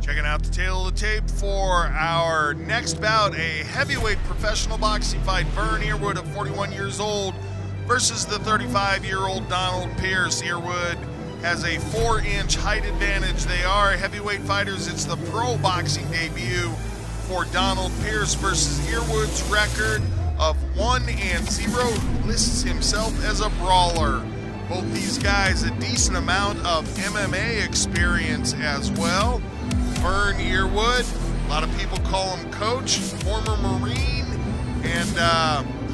Checking out the tail of the tape for our next bout, a heavyweight professional boxing fight. Vern Earwood of 41 years old versus the 35-year-old Donald Pierce. Earwood has a 4-inch height advantage. They are heavyweight fighters. It's the pro boxing debut for Donald Pierce versus Earwood's record of 1-0 lists himself as a brawler. Both these guys a decent amount of MMA experience as well. Vern Earwood, a lot of people call him Coach, former Marine, and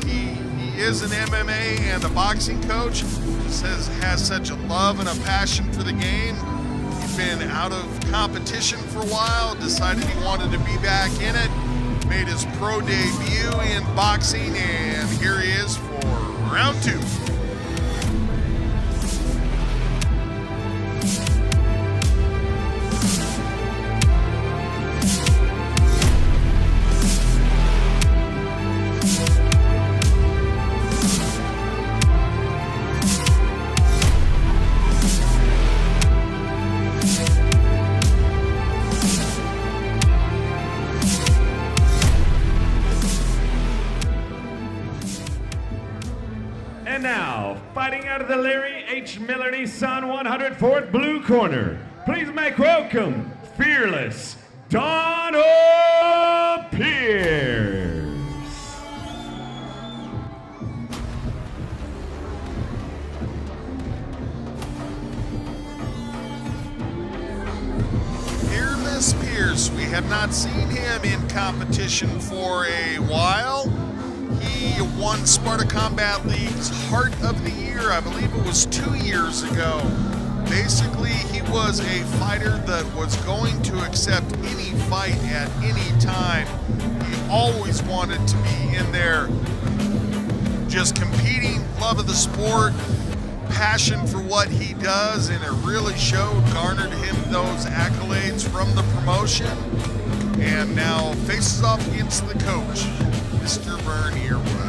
he is an MMA and a boxing coach. Has such a love and a passion for the game. He's been out of competition for a while, decided he wanted to be back in it, made his pro debut in boxing, and here he is for round 2. And now, fighting out of the Larry H. Miller Nissan 104th blue corner, please make welcome, fearless Donald Pierce. Fearless Pierce, we have not seen him in competition for a while. He won Sparta Combat League's Heart of the Year, I believe it was 2 years ago. Basically, he was a fighter that was going to accept any fight at any time. He always wanted to be in there, just competing, love of the sport, passion for what he does, and it really showed, garnered him those accolades from the promotion, and now faces off against the coach, Mr. Vern Earwood.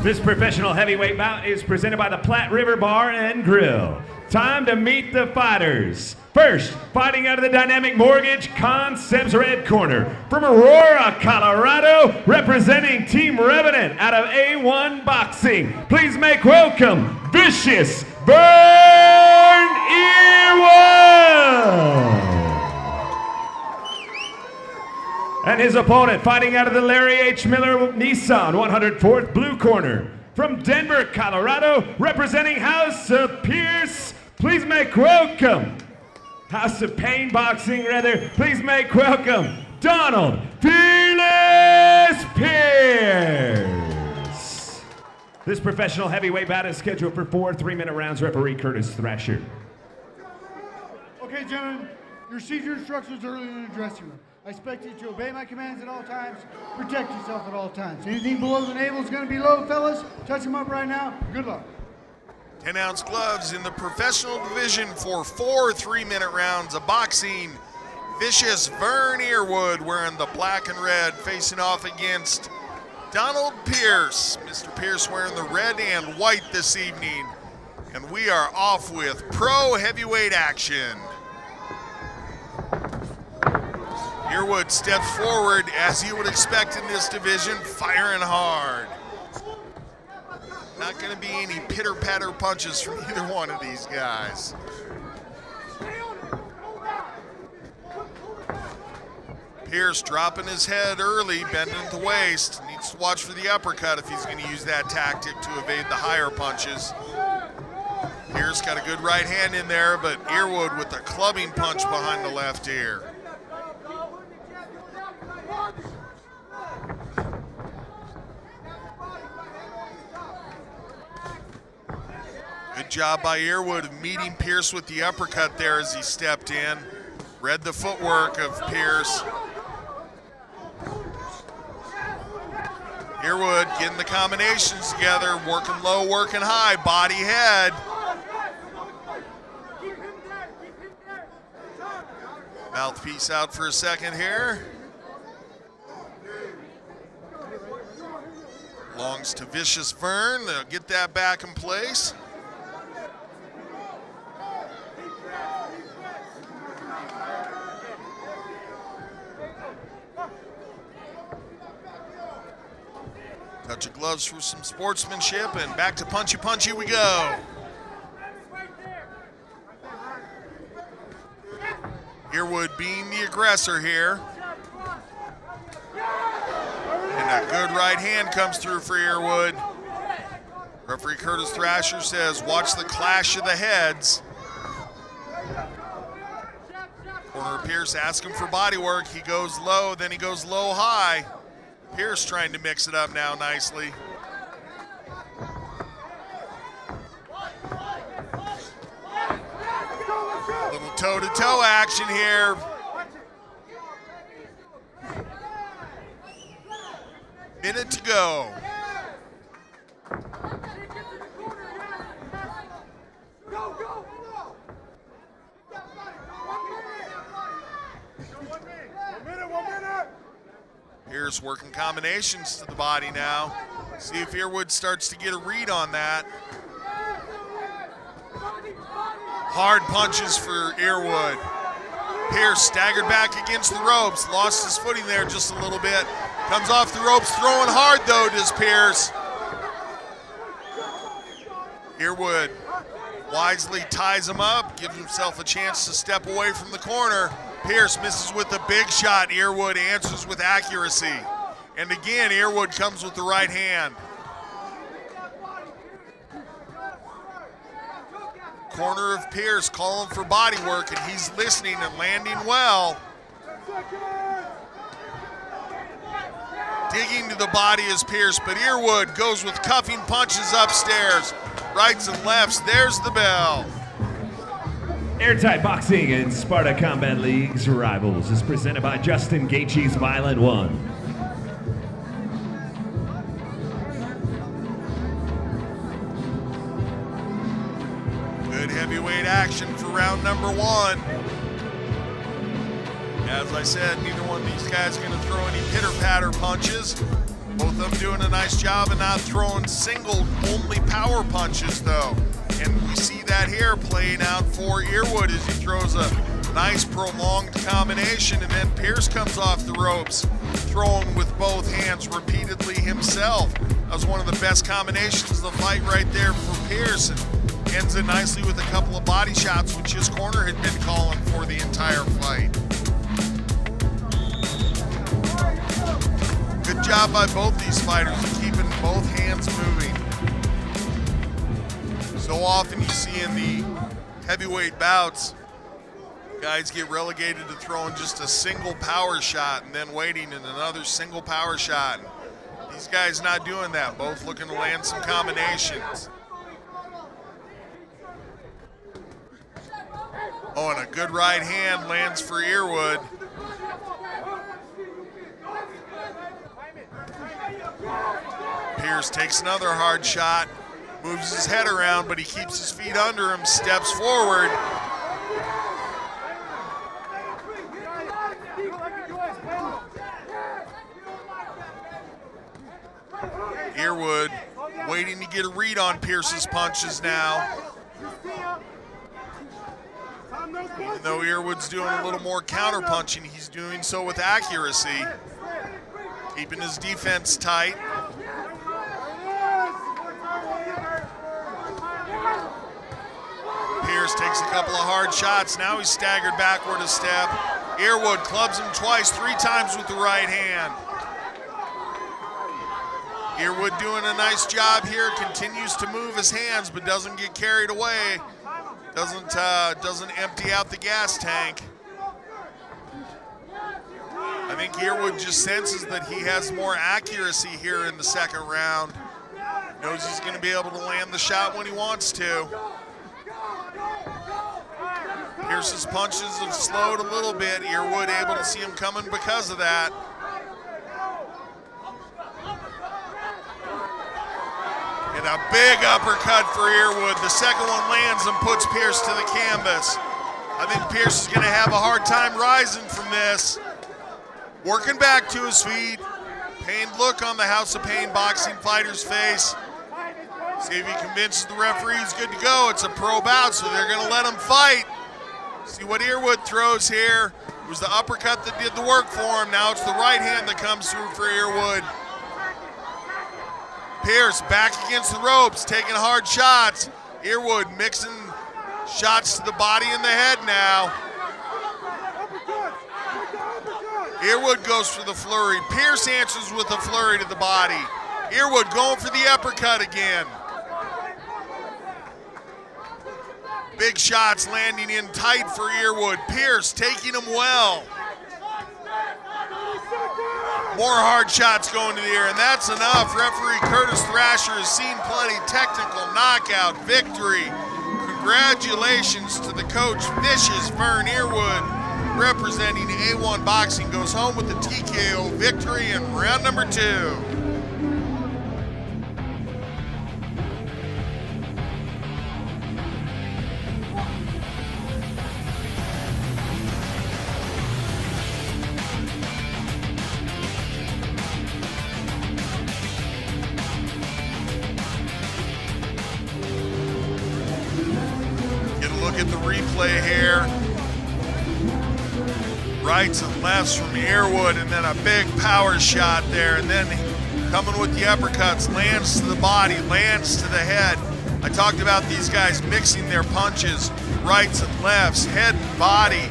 This professional heavyweight bout is presented by the Platte River Bar and Grill. Time to meet the fighters. First, fighting out of the Dynamic Mortgage Concepts red corner. From Aurora, Colorado, representing Team Revenant out of A1 Boxing. Please make welcome, Vicious Vern Earwood. And his opponent, fighting out of the Larry H. Miller Nissan 104th blue corner. From Denver, Colorado, representing House of Pierce, please make welcome. House of Pain Boxing, rather, please make welcome, Donald Fearless Pierce. This professional heavyweight bout is scheduled for 4 3-minute rounds. Referee Curtis Thrasher. Okay, gentlemen, you received your instructions earlier in the dressing room. I expect you to obey my commands at all times, protect yourself at all times. Anything below the navel is going to be low, fellas. Touch them up right now. Good luck. 10-ounce gloves in the professional division for 4 3-minute rounds of boxing. Vicious Vern Earwood wearing the black and red, facing off against Donald Pierce. Mr. Pierce wearing the red and white this evening. And we are off with pro heavyweight action. Earwood steps forward, as you would expect in this division, firing hard. Not going to be any pitter-patter punches from either one of these guys. Pierce dropping his head early, bending at the waist. Needs to watch for the uppercut if he's going to use that tactic to evade the higher punches. Pierce got a good right hand in there, but Earwood with a clubbing punch behind the left ear. Good job by Earwood of meeting Pierce with the uppercut there as he stepped in. Read the footwork of Pierce. Earwood getting the combinations together, working low, working high, body head. Mouthpiece out for a second here. Belongs to Vicious Vern. They'll get that back in place. Touch of gloves for some sportsmanship, and back to punchy we go. Earwood being the aggressor here. And a good right hand comes through for Earwood. Referee Curtis Thrasher says, watch the clash of the heads. Corner Pierce asking for body work. He goes low, then he goes low high. Pierce trying to mix it up now nicely. Little toe-to-toe action here. Minute to go. Pierce working combinations to the body now. See if Earwood starts to get a read on that. Hard punches for Earwood. Pierce staggered back against the ropes, lost his footing there just a little bit. Comes off the ropes, throwing hard though, does Pierce. Earwood wisely ties him up, gives himself a chance to step away from the corner. Pierce misses with a big shot. Earwood answers with accuracy. And again, Earwood comes with the right hand. Corner of Pierce calling for body work, and he's listening and landing well. Digging to the body is Pierce, but Earwood goes with cuffing punches upstairs. Rights and lefts, there's the bell. Airtight Boxing and Sparta Combat League's Rivals is presented by Justin Gaethje's Violent One. Good heavyweight action for round number one. As I said, neither one of these guys are going to throw any pitter-patter punches. Both of them doing a nice job of not throwing single, only power punches though. And we see that here playing out for Earwood as he throws a nice prolonged combination, and then Pierce comes off the ropes, throwing with both hands repeatedly himself. That was one of the best combinations of the fight right there for Pierce, and ends it nicely with a couple of body shots, which his corner had been calling for the entire fight. Good job by both these fighters of keeping both hands moving. So often you see in the heavyweight bouts, guys get relegated to throwing just a single power shot and then waiting and another single power shot. These guys not doing that, both looking to land some combinations. Oh, and a good right hand lands for Earwood. Pierce takes another hard shot, moves his head around, but he keeps his feet under him, steps forward. Earwood waiting to get a read on Pierce's punches now. Even though Earwood's doing a little more counter punching, he's doing so with accuracy, keeping his defense tight. Pierce takes a couple of hard shots. Now he's staggered backward a step. Earwood clubs him twice, 3 times with the right hand. Earwood doing a nice job here, continues to move his hands, but doesn't get carried away. Doesn't empty out the gas tank. I think Earwood just senses that he has more accuracy here in the second round. Knows he's going to be able to land the shot when he wants to. Pierce's punches have slowed a little bit. Earwood able to see him coming because of that. And a big uppercut for Earwood. The second one lands and puts Pierce to the canvas. I think Pierce is going to have a hard time rising from this. Working back to his feet. Pained look on the House of Pain boxing fighter's face. See if he convinces the referee he's good to go. It's a pro bout, so they're going to let him fight. See what Earwood throws here. It was the uppercut that did the work for him. Now it's the right hand that comes through for Earwood. Pierce back against the ropes, taking hard shots. Earwood mixing shots to the body and the head now. Earwood goes for the flurry. Pierce answers with a flurry to the body. Earwood going for the uppercut again. Big shots landing in tight for Earwood. Pierce taking them well. More hard shots going to the air, and that's enough. Referee Curtis Thrasher has seen plenty. Technical knockout victory. Congratulations to the coach, Vicious Vern Earwood, representing A1 Boxing, goes home with the TKO victory in round number 2. At the replay here. Rights and lefts from Earwood, and then a big power shot there, and then coming with the uppercuts, lands to the body, lands to the head. I talked about these guys mixing their punches, rights and lefts, head and body.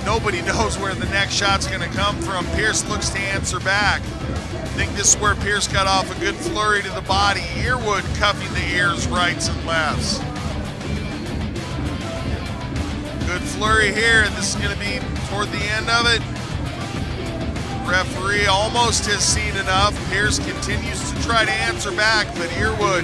Nobody knows where the next shot's going to come from. Pierce looks to answer back. I think this is where Pierce got off a good flurry to the body. Earwood cuffing the ears, rights and lefts. Good flurry here. This is going to be toward the end of it. Referee almost has seen enough. Pierce continues to try to answer back, but Earwood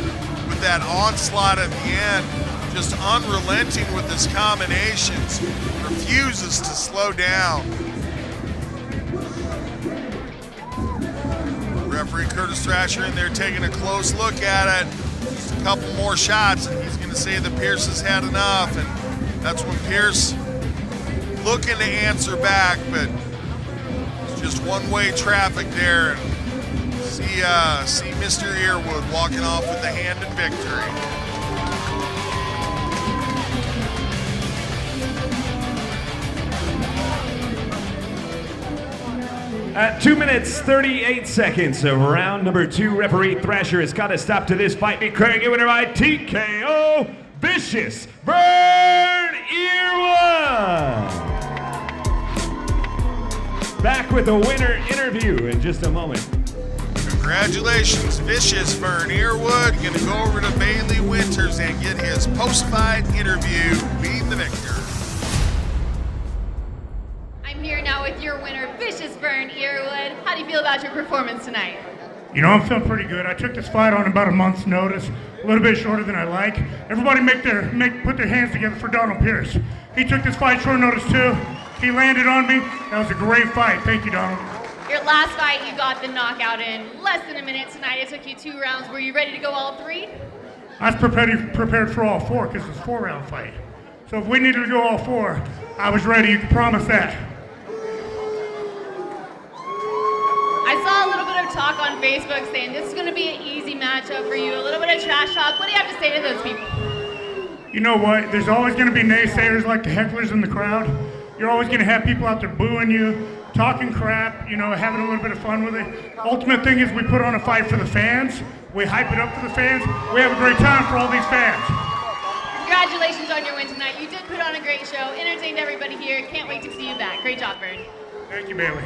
with that onslaught at the end, just unrelenting with his combinations, refuses to slow down. Referee Curtis Thrasher in there taking a close look at it. Just a couple more shots, and he's going to say that Pierce has had enough. And that's when Pierce looking to answer back, but it's just one-way traffic there. And see Mr. Earwood walking off with the hand in victory. At 2 minutes, 38 seconds of round number 2, referee Thrasher has got a stop to this fight, declaring it winner by TKO, Vicious Vern Earwood. Back with a winner interview in just a moment. Congratulations, Vicious Vern Earwood. Gonna go over to Bailey Winters and get his post-fight interview, being the victor. I'm here now with your winner, Vicious Vern Earwood. How do you feel about your performance tonight? You know, I'm feeling pretty good. I took this fight on about a month's notice, a little bit shorter than I like. Everybody put their hands together for Donald Pierce. He took this fight short notice too. He landed on me. That was a great fight. Thank you, Donald. Your last fight, you got the knockout in less than a minute. Tonight, it took you 2 rounds. Were you ready to go all 3? I was prepared for all 4 because it's a 4-round fight. So if we needed to go all 4, I was ready. You can promise that. I saw a little bit of talk on Facebook saying this is going to be an easy matchup for you, a little bit of trash talk. What do you have to say to those people? You know what? There's always going to be naysayers like the hecklers in the crowd. You're always going to have people out there booing you, talking crap, you know, having a little bit of fun with it. Ultimate thing is we put on a fight for the fans. We hype it up for the fans. We have a great time for all these fans. Congratulations on your win tonight. You did put on a great show, entertained everybody here. Can't wait to see you back. Great job, Vern. Thank you, Bailey.